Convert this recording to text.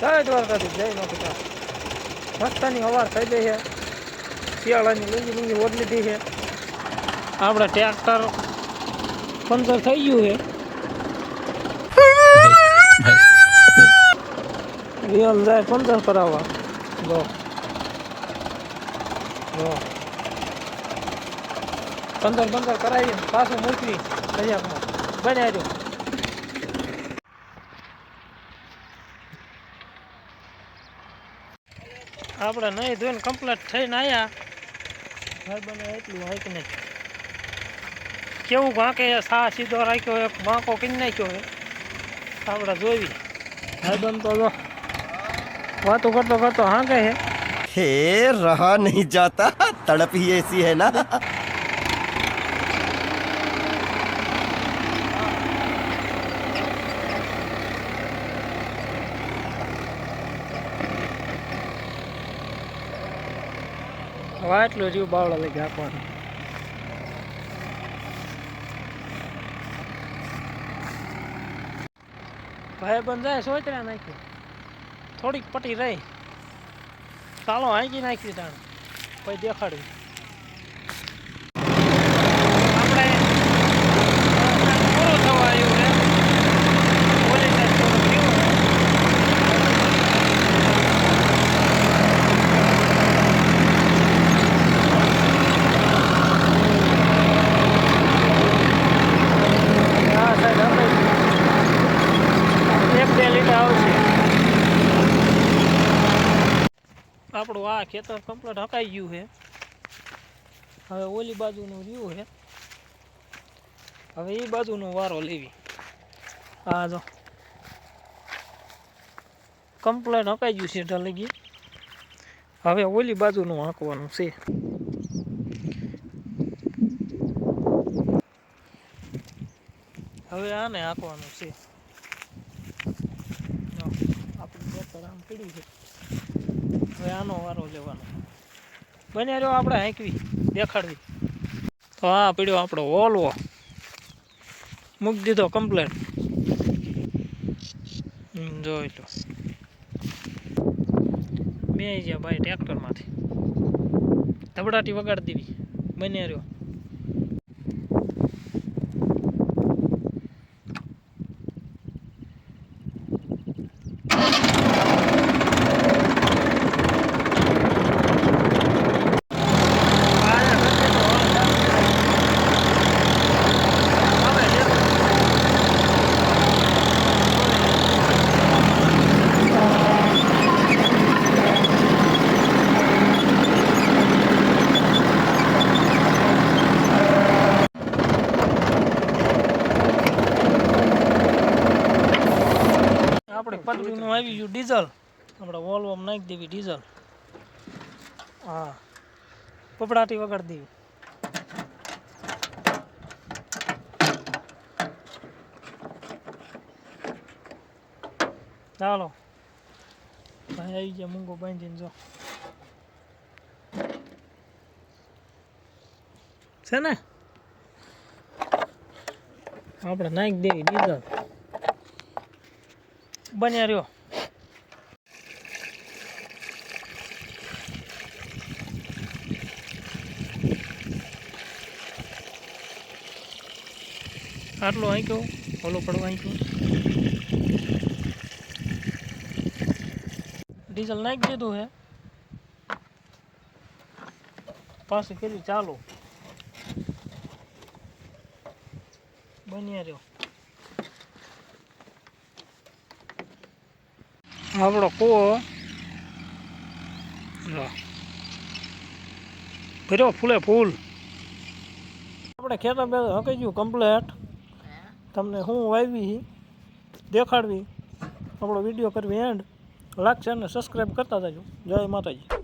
જય દ્વારકાથી જય માતા મસ્તાની હવાર થઈ ગઈ છે શિયાળાની લુંગી ઓઢ લીધી છે આપણે ટ્રેક્ટર પંચર થઈ ગયું છે રિયલ જાય પંચર કરાવવા જો પંચર કરાવી પાછું મૂકવી કજાકમાં બન્યા રહ્યું આપણે નહીં ધોઈને કમ્પ્લીટ થઈને આવ્યા ભાઈ બને એટલું હાઈકને કેવું વાંકે સા સીધો રાખ્યો એક વાંકો કરી નાખ્યો છે આપણે જોઈ ભાઈ બન તો વાતો કરતો હાંકે છે हे रहा नहीं जाता तड़प ही ऐसी है ना હવે એટલું રહ્યું બાવળા લઈ આપવાનું ભાઈ બંધ જાય સોચરા નાખ્યું થોડીક પટી રહી ચાલો હાંકી નાખી તાણ પછી દેખાડ્યું આપણે પૂરું થવા આવ્યું છે ઓલી સાઈડ થોડું પીવું આ સાઈડ આપણે 1-2 લીટર આવશે આપણું આ ખેતર કમ્પ્લીટ હકાઈ ગયું છે હવે ઓલી બાજુનું રહ્યું છે હવે એ બાજુનો વારો લેવી આ જો કમ્પ્લીટ હકાઈ ગયું છે ઢાલી ગઈ હવે ઓલી બાજુનું હાંકવાનું છે હવે આને હાંકવાનું છે આપણું ખેતર આમ પીડ્યું છે હવે આનો વારો લેવાનો બને રહ્યો આપણે હાંકવી દેખાડવી તો આ પીડ્યો આપણો ઓલવો મૂકી દીધો કમ્પ્લેટ જોઈ લો બે ગયા ભાઈ ટ્રેક્ટરમાંથી ધબડાટી વગાડી દેવી બને રહ્યો આપણે પતરીનું આવી ગયું ડીઝલ આપણે વોલ્વોમાં નાખી દેવી ડીઝલ હા પપડાટી વગાડી દેવી ચાલો ભાઈ આવી ગયા મૂંગો બાંધીને જો છે ને આપણે નાખી દેવી ડીઝલ બન્યા રહ્યો આટલો આંક્યો ઓલો પડવા આંક્યો ડીઝલ નાખી દીધું હે પાછી કરી ચાલો બન્યા રહ્યો આપણો કૂવો ભર્યો ફૂલે ફૂલ આપણે ખેતર બે હકાઈ ગયું કમ્પ્લેટ તમને શું વાવી દેખાડવી આપણો વિડીયો કરવી એન્ડ લાઈક શેર ને સબસ્ક્રાઈબ કરતા જજો જય માતાજી